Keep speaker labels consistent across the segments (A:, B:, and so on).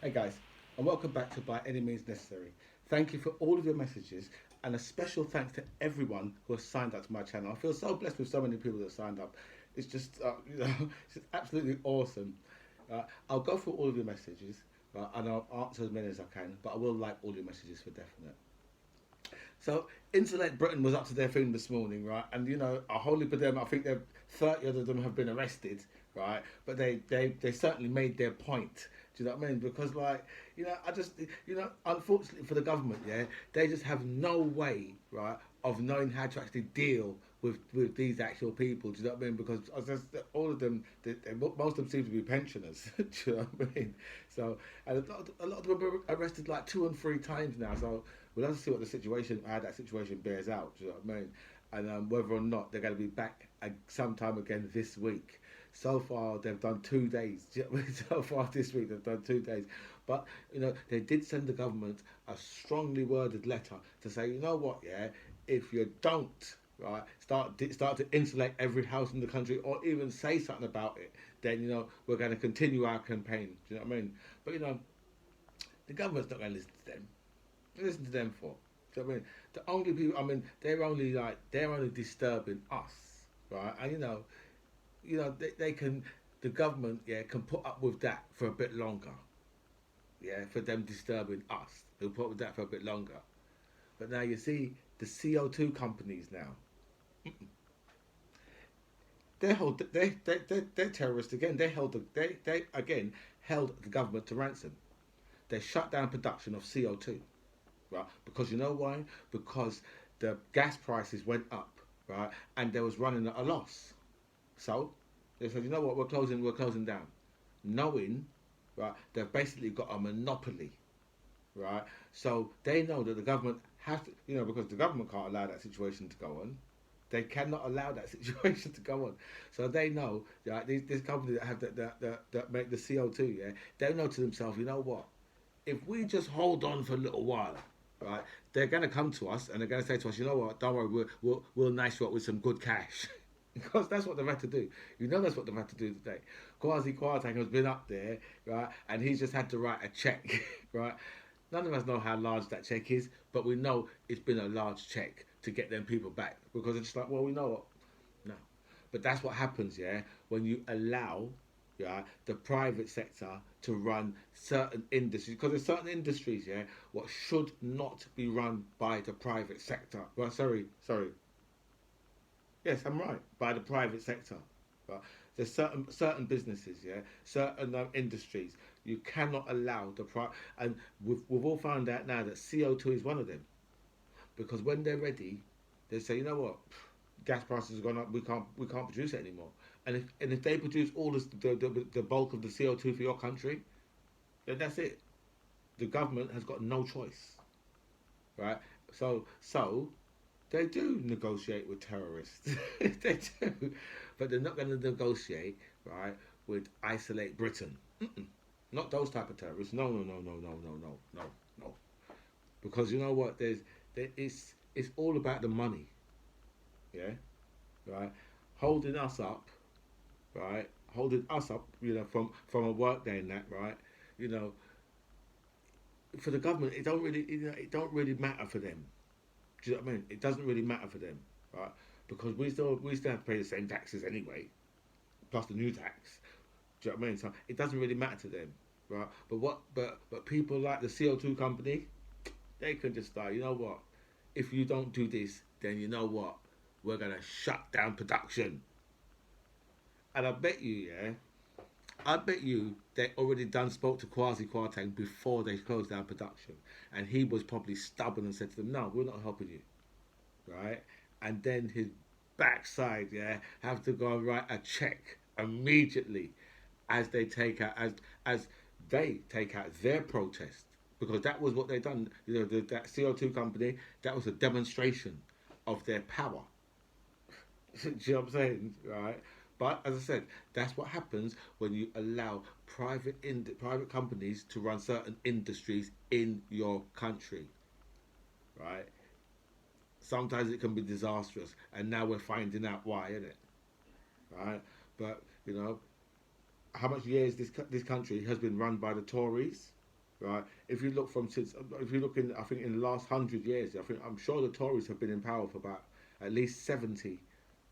A: Hey guys, and welcome back to By Any Means Necessary. Thank you for all of your messages, and a special thanks to everyone who has signed up to my channel. I feel so blessed with so many people that signed up. It's just, it's just absolutely awesome. I'll go through all of your messages, and I'll answer as many as I can, but I will like all your messages for definite. So Insulate Britain was up to their thing this morning, right? And a whole heap of them, I think 30 of them have been arrested, right? But they certainly made their point. Do you know what I mean? Because I just unfortunately for the government, yeah, they just have no way, right, of knowing how to actually deal with these actual people. Do you know what I mean? Because all of them, most of them seem to be pensioners. Do you know what I mean? So, and a lot of them were arrested like 2 and 3 times now. So we'll have to see what the situation, how that situation bears out. Do you know what I mean? And whether or not they're going to be back sometime again this week. So far, they've done 2 days. Do you know what I mean? So far this week, they've done 2 days. But they did send the government a strongly worded letter to say, you know what, yeah, if you don't, right, start to insulate every house in the country, or even say something about it, then we're going to continue our campaign. Do you know what I mean? But the government's not going to listen to them. Listen to them for. Do you know what I mean? The only people, I mean, they're only disturbing us, right? And they can, the government, yeah, can put up with that for a bit longer, yeah, for them disturbing us. They'll put up with that for a bit longer. But now you see the CO2 companies now, they're terrorists again. They again held the government to ransom. They shut down production of CO2, right? Because you know why? Because the gas prices went up, right, and they was running at a loss. So they said, you know what, we're closing down, knowing, right, they've basically got a monopoly, right? So they know that the government has to, because the government can't allow that situation to go on. They cannot allow that situation to go on. So they know, right, these companies that have that make the CO2, yeah, they know to themselves, you know what, if we just hold on for a little while, right, they're going to come to us and they're going to say to us, you know what, don't worry, we'll nice you up with some good cash. Because that's what they've had to do. That's what they've had to do today. Kwasi Kwarteng has been up there, right, and he's just had to write a check, right. None of us know how large that check is, but we know it's been a large check to get them people back, because it's just like, well, we know what, no. But that's what happens, yeah, when you allow, yeah, the private sector to run certain industries, because there's certain industries, yeah, what should not be run by the private sector. Well, sorry, yes, I'm right. By the private sector. But there's certain businesses, yeah, certain industries. You cannot allow and we've all found out now that CO2 is one of them, because when they're ready, they say, you know what, gas prices have gone up. We can't produce it anymore. And if they produce all the bulk of the CO2 for your country, then that's it. The government has got no choice, right? So they do negotiate with terrorists. They do, but they're not going to negotiate, right, with isolate Britain. Mm-mm. Not those type of terrorists. No, no, no, no, no, no, no, no, no. Because you know what? It's all about the money. Yeah, right. Holding us up, right. Holding us up, from a work day and that, right. You know, for the government, it don't really matter for them. Do you know what I mean? It doesn't really matter for them, right? Because we still have to pay the same taxes anyway, plus the new tax. Do you know what I mean? So it doesn't really matter to them, right? But people like the CO2 company, they can just start. You know what? If you don't do this, then you know what? We're gonna shut down production. And I bet you they already done spoke to Kwasi Kwarteng before they closed down production, and he was probably stubborn and said to them, "No, we're not helping you." Right? And then his backside, yeah, have to go and write a check immediately as they take out their protest, because that was what they done. That CO2 company, that was a demonstration of their power. Do you know what I'm saying? Right? But as I said, that's what happens when you allow private companies to run certain industries in your country, right? Sometimes it can be disastrous, and now we're finding out why, isn't it? Right? But how much years this country has been run by the Tories? right? If you look from since, if you look in, I think in the last 100 years, I'm sure the Tories have been in power for about at least 70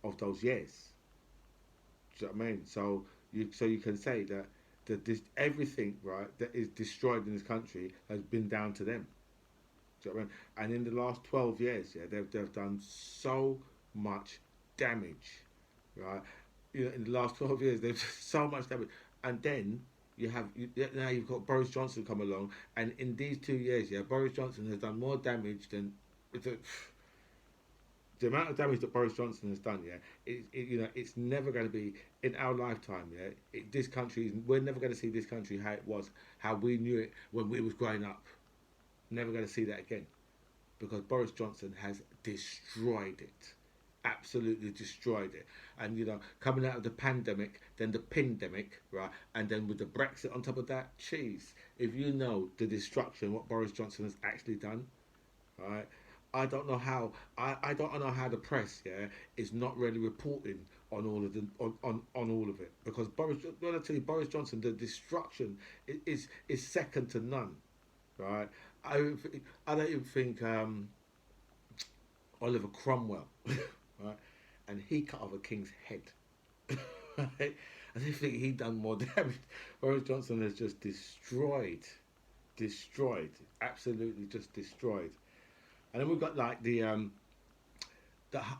A: of those years. Do you know what I mean? So you can say that this everything right that is destroyed in this country has been down to them. Do you know what I mean? And in the last 12 years, yeah, they've done so much damage, right? In the last 12 years, they've done so much damage, and then now you've got Boris Johnson come along, and in these 2 years, yeah, Boris Johnson has done more damage than the, the amount of damage that Boris Johnson has done. Yeah, it's never going to be in our lifetime. Yeah, this country, we're never going to see this country how it was, how we knew it when we was growing up. Never going to see that again because Boris Johnson has destroyed it, absolutely destroyed it. And coming out of the pandemic, then the pandemic, right, and then with the Brexit on top of that, cheese. If you know the destruction what Boris Johnson has actually done, right. I don't know how I don't know how the press is not really reporting on all of on all of it because when I tell you Boris Johnson the destruction is second to none, right? I don't even think Oliver Cromwell, right? And he cut off a king's head. Right? I don't think he done more damage. Boris Johnson has just destroyed, absolutely just destroyed. And then we've got like the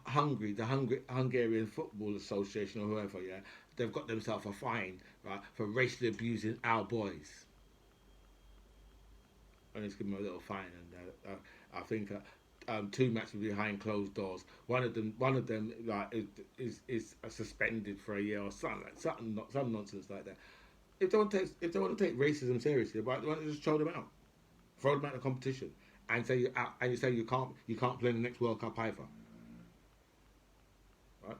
A: Hungarian Football Association or whoever, yeah, they've got themselves a fine, right, for racially abusing our boys. And just give them a little fine, and I think two matches behind closed doors. One of them like is suspended for a year or some nonsense like that. If they want to take racism seriously, why don't they just throw them out of the competition, and say you say you can't play in the next World Cup either, right?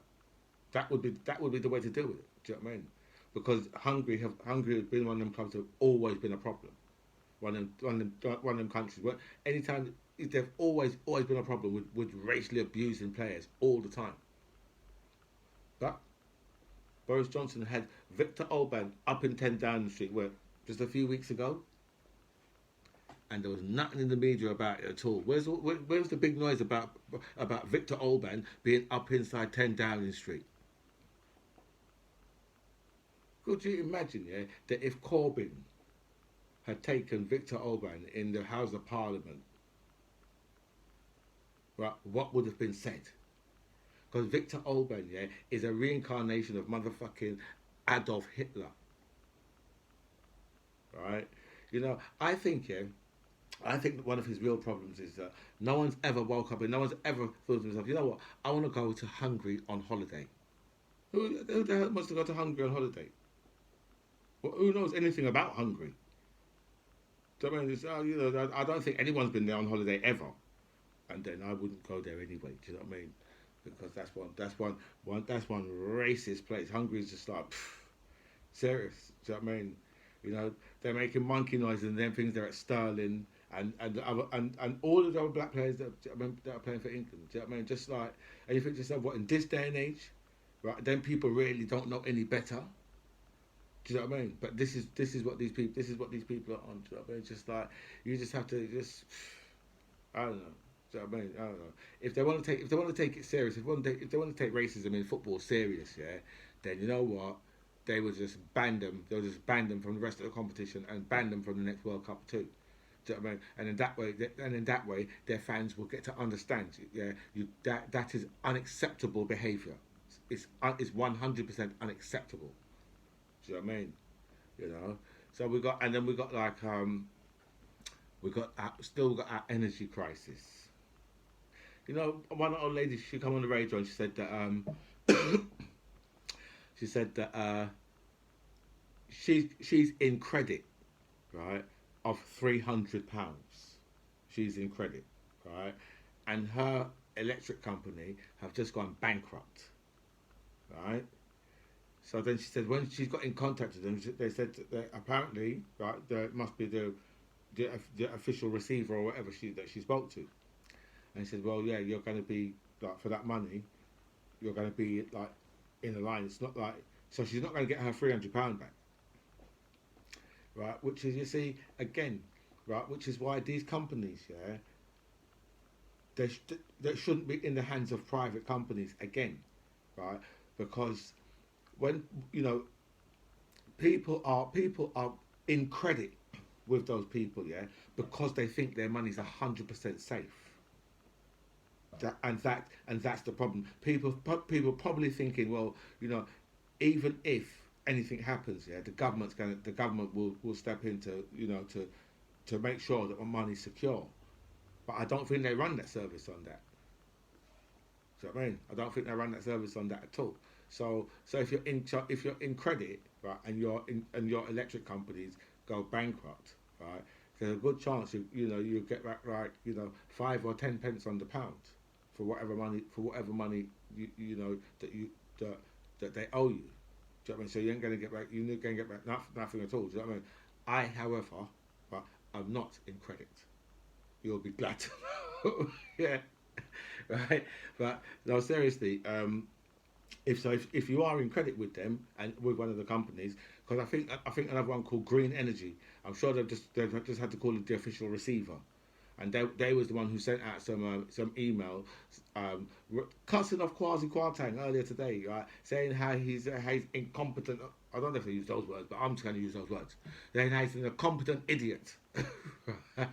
A: That would be the way to deal with it. Do you know what I mean? Because Hungary has been one of them clubs that have always been a problem. One of them countries where anytime they've always been a problem with racially abusing players all the time. But Boris Johnson had Victor Orban up in 10 Downing Street where just a few weeks ago, and there was nothing in the media about it at all. Where's the big noise about Victor Orban being up inside 10 Downing Street? Could you imagine, that if Corbyn had taken Victor Orban in the House of Parliament, right, what would have been said? Because Victor Orban, is a reincarnation of motherfucking Adolf Hitler, right? I think that one of his real problems is that no one's ever woke up and no one's ever thought to himself, you know what, I want to go to Hungary on holiday. Who the hell wants to go to Hungary on holiday? Well, who knows anything about Hungary? I mean, I don't think anyone's been there on holiday ever, and then I wouldn't go there anyway. Do you know what I mean? Because that's one racist place. Hungary is just like serious. Do you know what I mean? They're making monkey noises and then things. They're at Sterling and all of the other black players that are playing for England. Do you know what I mean? Just like, and you think to yourself, what in this day and age, right? Then people really don't know any better. Do you know what I mean? But this is what these people are on. Do you know what I mean? It's just like you just have to I don't know. Do you know what I mean? I don't know. If they want to take it serious, if they want to take racism in football serious, then you know what? They would just ban them. They'll just ban them from the rest of the competition and ban them from the next World Cup too. Do you know what I mean? And in that way, their fans will get to understand. That is unacceptable behaviour. It's 100% unacceptable. Do you know what I mean? So we got like still got our energy crisis. One old lady, she come on the radio and she said that she's in credit, right, of £300. She's in credit, right, and her electric company have just gone bankrupt, right. So then she said when she got in contact with them, they said that apparently, right, there must be the official receiver or whatever that she spoke to, and he said, well, yeah, you're going to be like for that money, you're going to be like in the line. It's not like she's not going to get her £300 back, right? Which is, you see, again, right? Which is why these companies, yeah, they shouldn't be in the hands of private companies again, right? Because when you know people are in credit with those people, yeah, because they think their money's 100% safe. That's the problem. People probably thinking, well, you know, even if anything happens, yeah, the government will step in to to make sure that my money's secure. But I don't think they run that service on that. Do you know what I mean? I don't think they run that service on that at all. So if you're in credit, right, and your electric companies go bankrupt, right, there's a good chance you get back like 5 or 10 pence on the pound for whatever money you know that you that that they owe you. Do you know what I mean? So you ain't gonna get back. You're gonna get back nothing at all. Do you know what I mean? I, however, right, am not in credit. You'll be glad to know. Yeah, right. But no, seriously, if you are in credit with them and with one of the companies, because I think another one called Green Energy. I'm sure they've just had to call it the official receiver, and they was the one who sent out some email, cussing off Kwasi Kwarteng earlier today, right, saying how he's incompetent. I don't know if they use those words, but I'm just going to use those words. Saying how he's an incompetent idiot. Right?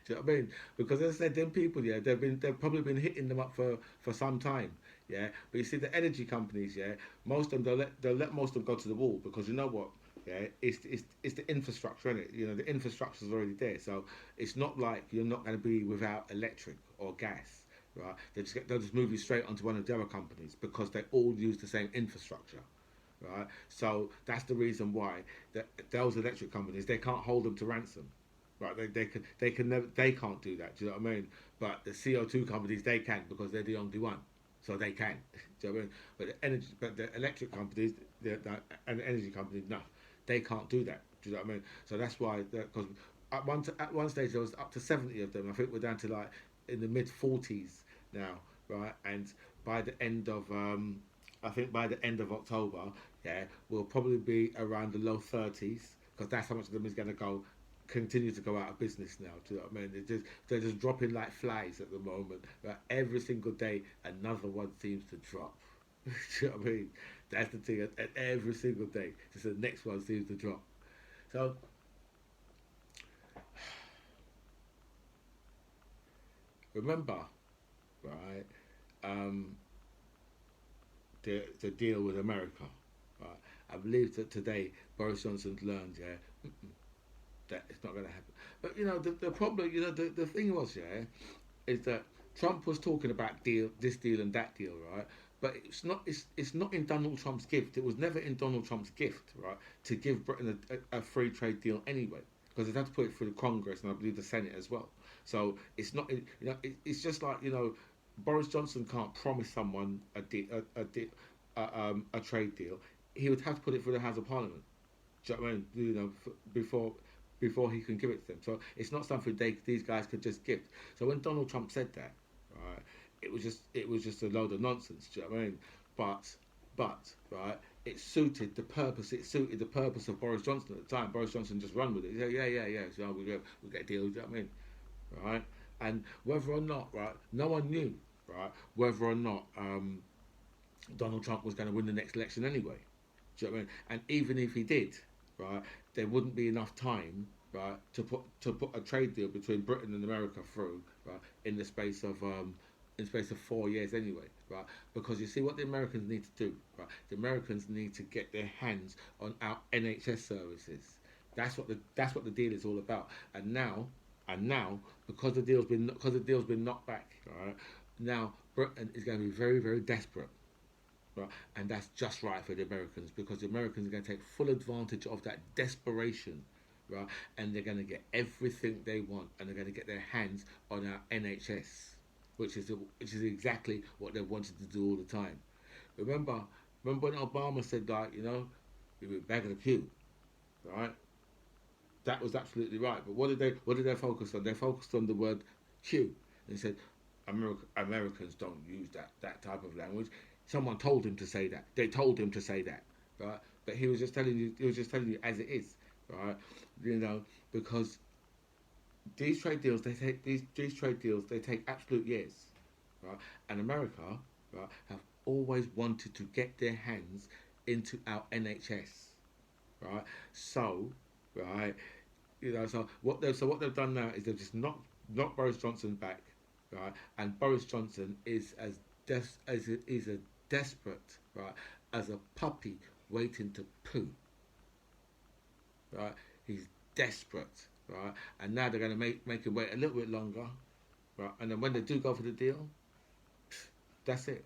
A: Do you know what I mean? Because as I said, them people, yeah, they've probably been hitting them up for some time, yeah. But you see, the energy companies, yeah, most of them they'll let most of them go to the wall because you know what, yeah, it's the infrastructure, isn't it? You know, the infrastructure is already there, so it's not like you're not going to be without electric or gas, right? They'll just move you straight onto one of the other companies because they all use the same infrastructure. Right, so that's the reason why those electric companies they can't hold them to ransom. Right, they can never they can't do that. Do you know what I mean? But the CO2 companies they can because they're the only one, so they can. Do you know what I mean? But the electric companies, and the energy companies, no, they can't do that. Do you know what I mean? So that's why because at one stage there was up to 70 of them. I think we're down to like in the mid 40s now, right? And by the end of I think by the end of October, yeah, we'll probably be around the low 30s because that's how much of them is going to go continue to go out of business now. Do you know what I mean? They're just dropping like flies at the moment. Right? Every single day, another one seems to drop. Do you know what I mean? That's the thing. And every single day, just the next one seems to drop. So remember, right? Um, the deal with America. Right? I believe that today Boris Johnson's learned, yeah, that it's not going to happen. But the problem, the thing was, yeah, is that Trump was talking about this deal and that deal, right? But it's not in Donald Trump's gift. It was never in Donald Trump's gift, right, to give Britain a free trade deal anyway, because they'd have to put it through the Congress and I believe the Senate as well. So it's not, it's just like Boris Johnson can't promise someone a trade deal. He would have to put it through the House of Parliament. Do you know what I mean? Before he can give it to them. So it's not something these guys could just gift. So when Donald Trump said that, right, it was just a load of nonsense. Do you know what I mean? But right, it suited the purpose of Boris Johnson at the time. Boris Johnson just run with it. He said, yeah. So we get a deal. Do you know what I mean? Right? And whether or not, right, no one knew, right, whether or not Donald Trump was going to win the next election anyway. Do you know what I mean? And even if he did, right, there wouldn't be enough time, right, to put a trade deal between Britain and America through, right, in the space of 4 years anyway, right? Because you see what the Americans need to do, right? The Americans need to get their hands on our NHS services. That's what the deal is all about. And now because the deal's been knocked back, right? Now Britain is going to be very very desperate, right? And that's just right for the Americans because the Americans are going to take full advantage of that desperation, right? And they're going to get everything they want, and they're going to get their hands on our NHS, which is exactly what they wanted to do all the time. Remember, remember when Obama said like, we were back of the queue, right? That was absolutely right. But what did they focus on? They focused on the word queue. They said Americans don't use that type of language. Someone told him to say that. They told him to say that, right? But he was just telling you as it is, right? You know, because these trade deals they take absolute years, right? And America, right, have always wanted to get their hands into our NHS, right? So, right, what they've done now is they've just knocked Boris Johnson back, right? And Boris Johnson is as desperate, right, as a puppy waiting to poo, right? He's desperate, right? And now they're going to make him wait a little bit longer, right? And then when they do go for the deal, that's it.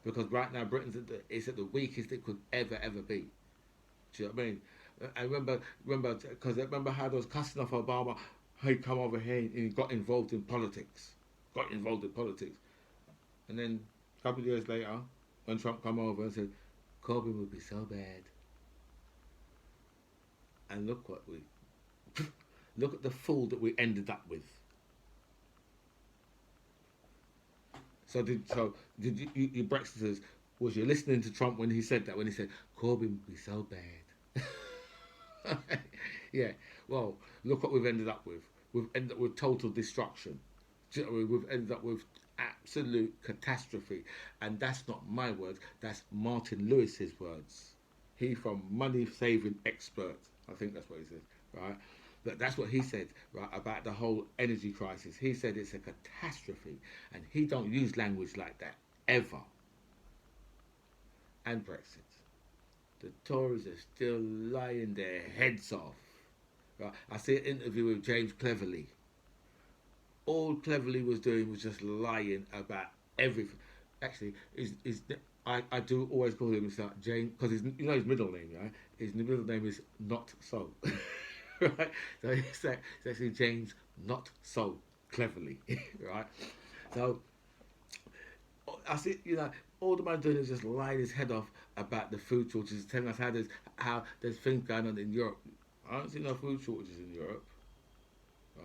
A: Because right now Britain's is at the weakest it could ever be. Do you know what I mean? I remember how they was cussing off Obama. He come over here and he got involved in politics. Got involved in politics, and then a couple of years later, when Trump come over and said Corbyn would be so bad, and look what we look at the fool that we ended up with. Did you Brexiters, was you listening to Trump when he said that, when he said Corbyn would be so bad? Yeah. Well, look what we've ended up with. We've ended up with total destruction. Do you know what I mean? We've ended up with absolute catastrophe, and that's not my words. That's Martin Lewis's words. He from Money Saving Expert. I think that's what he said, right? But that's what he said, right, about the whole energy crisis. He said it's a catastrophe, and he don't use language like that ever. And Brexit, the Tories are still lying their heads off. Right? I see an interview with James Cleverly. All Cleverly was doing was just lying about everything. Actually, I do always call him James, because his middle name, right? His middle name is Not So. Right? So it's actually James Not So Cleverly, right? So I see, all the man doing is just lying his head off about the food shortages, telling us how there's things going on in Europe. I don't see no food shortages in Europe,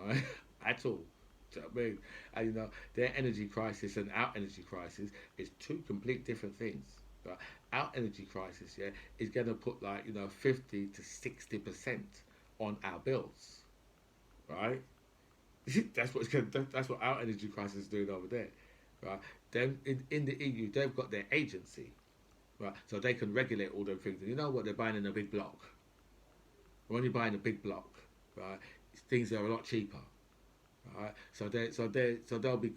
A: right? At all. Do you know what I mean? And their energy crisis and our energy crisis is two complete different things. Right? Our energy crisis, yeah, is going to put 50 to 60% on our bills, right? That's what our energy crisis is doing over there, right? Then in the EU, they've got their agency, right? So they can regulate all those things. And you know what? They're buying in a big block. When you're buying a big block, right, things are a lot cheaper, right? So they'll be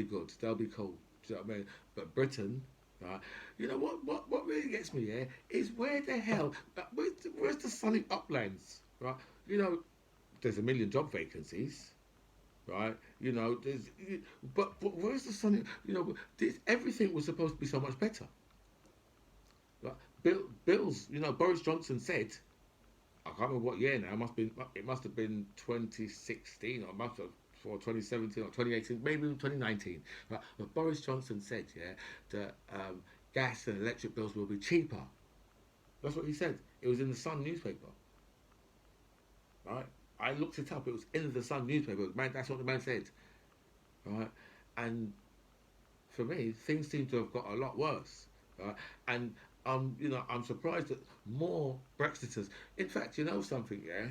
A: good. They'll be cool. Do you know what I mean? But Britain, right? What really gets me here is where the hell, where's the sunny uplands, right? You know, there's a million job vacancies, right? But where's the sunny? Everything was supposed to be so much better. Right? Bills. Boris Johnson said, I can't remember what year now. It must have been 2016, or 2017 or 2018, maybe even 2019. Right? But Boris Johnson said, yeah, that gas and electric bills will be cheaper. That's what he said. It was in the Sun newspaper. Right? I looked it up. It was in the Sun newspaper. Man, that's what the man said. Right? And for me, things seem to have got a lot worse. Right? And I'm surprised that more Brexiters. In fact, you know something, yeah.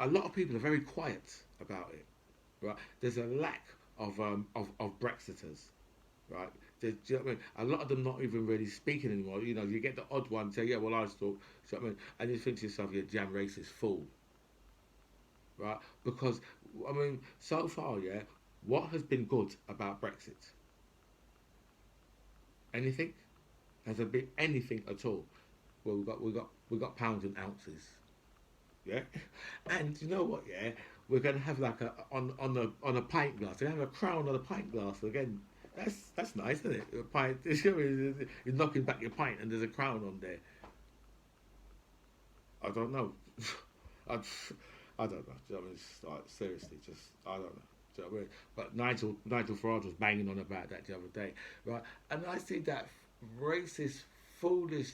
A: A lot of people are very quiet about it. Right? There's a lack of Brexiters. Right? Do you know what I mean? A lot of them not even really speaking anymore. You get the odd one say, yeah, well, I just thought. Do you know what I mean? And you think to yourself, you're a damn racist fool. Right? Because so far, yeah, what has been good about Brexit? Anything? Has there been anything at all? Well, we got pounds and ounces, yeah. And you know what? Yeah, we're gonna have like on a pint glass. We're gonna have a crown on a pint glass again. That's nice, isn't it? A pint. You're knocking back your pint, and there's a crown on there. I don't know. I, I don't know. Do you know what I mean? Seriously, just I don't know. Do you know what I mean? But Nigel Farage was banging on about that the other day, right? And I see that racist, foolish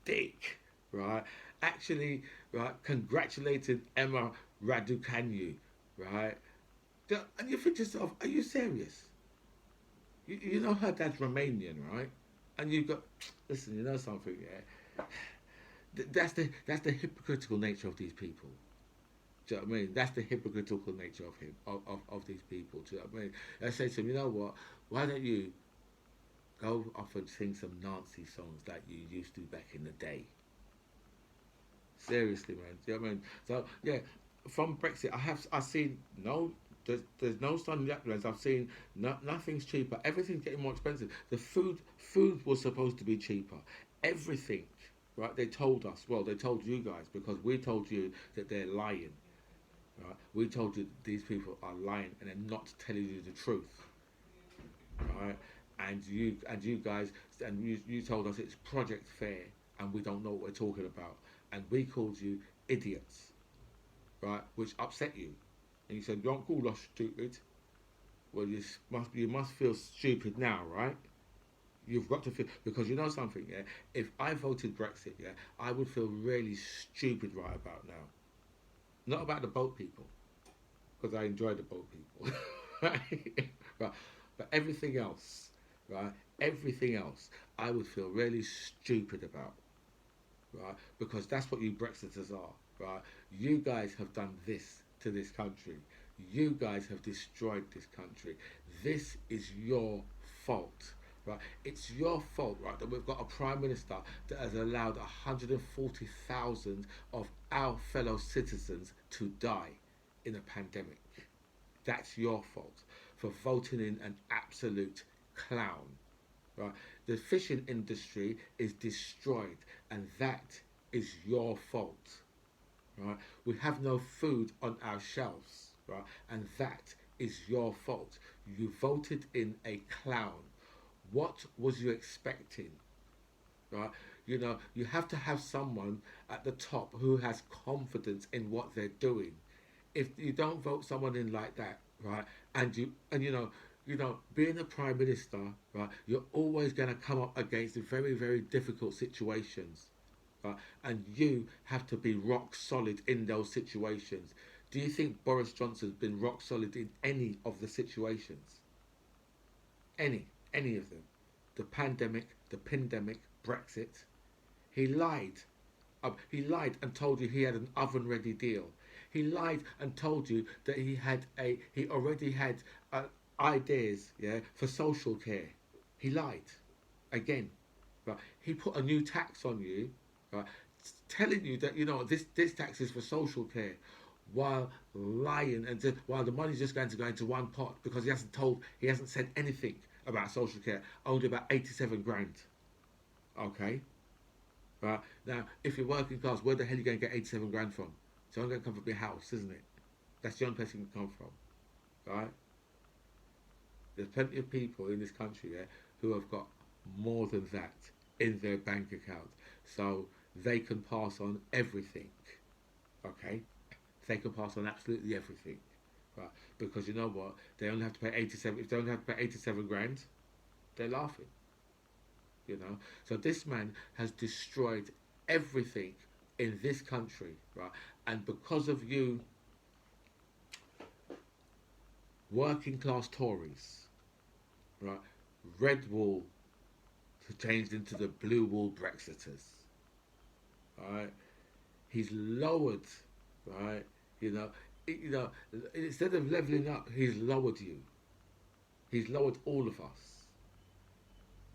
A: dick, right? Actually, right, congratulated Emma Raducanu, right? And you think to yourself, are you serious? You know her dad's Romanian, right? And you've got, listen, you know something, yeah? That's the hypocritical nature of these people. Do you know what I mean? That's the hypocritical nature of him, of these people. Do you know what I mean? I say to him, you know what? Why don't you go off and sing some Nazi songs like you used to back in the day? Seriously, man. Do you know what I mean? So yeah, from Brexit, I've seen no. There's no sun in the uplands. I've seen nothing's cheaper. Everything's getting more expensive. The food was supposed to be cheaper. Everything, right? They told us. Well, they told you guys because we told you that they're lying. Right? We told you these people are lying and they're not telling you the truth. Right? And you guys and you told us it's Project Fair and we don't know what we're talking about. And we called you idiots, right? Which upset you. And you said, "Don't call us stupid." Well, you must feel stupid now, right? You've got to feel because you know something, yeah. If I voted Brexit, yeah, I would feel really stupid right about now. Not about the boat people, because I enjoy the boat people, right? But everything else, right? Everything else, I would feel really stupid about, right? Because that's what you Brexiters are, right? You guys have done this to this country. You guys have destroyed this country. This is your fault, right? It's your fault, right, that we've got a prime minister that has allowed 140,000 of our fellow citizens to die in a pandemic. That's your fault for voting in an absolute clown, right? The fishing industry is destroyed, and that is your fault, right? We have no food on our shelves, right? And that is your fault. You voted in a clown. What was you expecting, right? You have to have someone at the top who has confidence in what they're doing. If you don't vote someone in like that, right, and being a prime minister, right, you're always going to come up against very, very difficult situations, right, and you have to be rock solid in those situations. Do you think Boris Johnson's been rock solid in any of the situations? Any of them? The pandemic, the pandemic, Brexit. He lied. He lied and told you he had an oven-ready deal. He lied and told you that he already had ideas, yeah, for social care. He lied again. Right? He put a new tax on you, right, telling you that this tax is for social care, while lying and while the money's just going to go into one pot because he hasn't said anything about social care. Only about 87 grand. Okay. Right now, if you're working class, where the hell are you going to get 87 grand from? It's only going to come from your house, isn't it? That's the only place it can come from, right? There's plenty of people in this country, yeah, who have got more than that in their bank account, so they can pass on everything. Okay, they can pass on absolutely everything, right? Because you know what? They only have to pay 87. If they only have to pay 87 grand, they're laughing. So this man has destroyed everything in this country, right? And because of you, working class Tories, right, red wool changed into the blue wool Brexiters, right? He's lowered, right? You know, you know, instead of leveling up, he's lowered you. He's lowered all of us,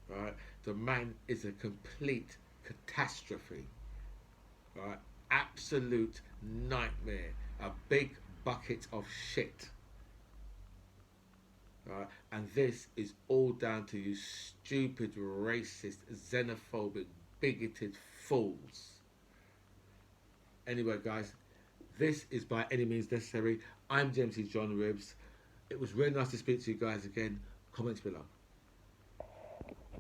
A: right? The man is a complete catastrophe, right? Absolute nightmare, a big bucket of shit, right? And this is all down to you stupid, racist, xenophobic, bigoted fools. Anyway, guys, this is By Any Means Necessary. I'm James C. John Ribs. It was really nice to speak to you guys again. Comments below.